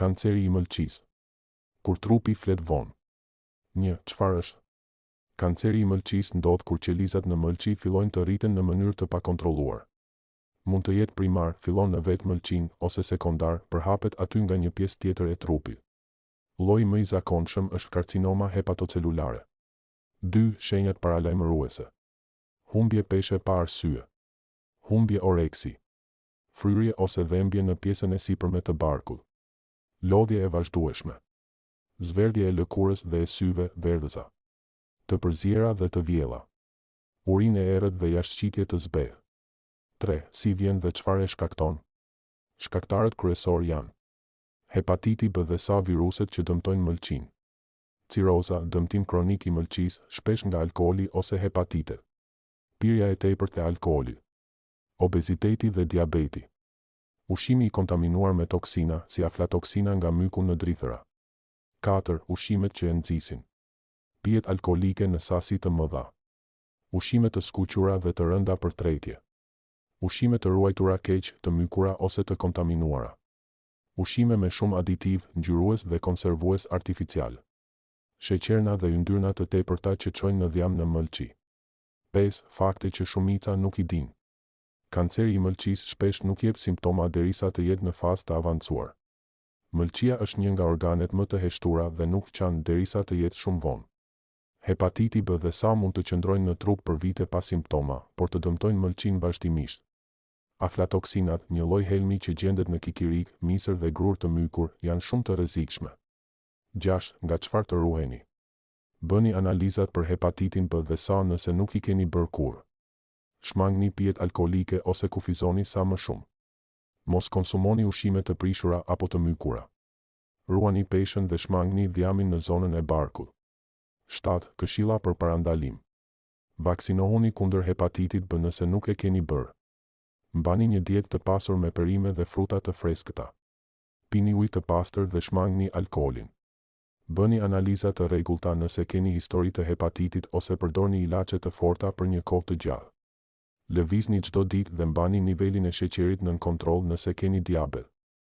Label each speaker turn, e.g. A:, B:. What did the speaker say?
A: Kanceri i mëlçisë. Kur trupi flet vonë. 1. Çfarë është? Kanceri i mëlçisë ndodh kur qelizat në mëlçi fillojnë të rriten në mënyrë të pakontrolluar. Mund të jetë primar, fillon në vetë mëlçin, ose sekondar, përhapet aty nga një pjesë tjetër e trupit. Lloji më i zakonshëm është karcinoma hepatocelulare. 2. Shenjat paralajmëruese. Humbje peshe pa arsye. Humbje oreksi. Fryrje ose dhembje në pjesën e sipërme të barkut. Lodhje e vazhdueshme. Zverdhje e lëkurës dhe e syve, verdhëza. Të përzjera dhe të vjella. Urinë e errët dhe jashtëqitje të zbehë. 3. Si vjen dhe çfarë e shkakton? Shkaktarët kryesor janë: hepatiti B dhe sa viruset që dëmtojnë mëlçin. Ciroza, dëmtim kronik i mëlçisë, shpesh nga alkooli ose hepatitet. Pirja e tepërt e alkoolit. Obeziteti dhe diabeti. Ushqimi i kontaminuar me toksina, si aflatoksina nga myku në drithëra. 4. Ushqimet që e nxisin. Pijet alkoolike në sasi të mëdha. Ushqime të skuqura dhe të rënda për tretje. Ushqime të ruajtura keq, të mykura ose të kontaminuara. Ushqime me shumë aditiv, ngjyrues dhe konservues artificial. Sheqerna dhe yndyrna të tepërta që çojnë në dhjam në mëlçi. 5. Fakte që shumica nuk i dinë. Kanceri i mëlçisë shpesh nuk jep simptoma derisa të jetë në fazë të avancuar. Mëlçia është një nga organet më të heshtura dhe nuk qanë derisa të jetë shumë vonë. Hepatiti B dhe sa mund të qëndrojnë në trup për vite pa simptoma, por të dëmtojnë mëlçin vazhdimisht. Aflatoksinat, një lloj helmi që gjendet në kikirik, misër dhe grur të mykur, janë shumë të rrezikshme. 6. Nga çfarë të ruheni? Bëni analizat për hepatitin B dhe sa nëse nuk i keni bërë kurrë. Shmangni pijet alkoolike ose kufizoni sa më shumë. Mos konsumoni ushqime të prishura apo të mykura. Ruani peshën dhe shmangni dhjamin në zonën e barkut. 7. Këshilla për parandalim. Vaksinohuni kundër hepatitit B nëse nuk e keni bërë. Mbani një dietë të pasur me perime dhe fruta të freskëta. Pini ujë të pastër dhe shmangni alkoolin. Bëni analiza të rregullta nëse keni histori të hepatitit ose përdorni ilaçe të forta për një kohë të gjatë. Lëvizni çdo ditë dhe mbani nivelin e sheqerit nën kontroll nëse keni diabet.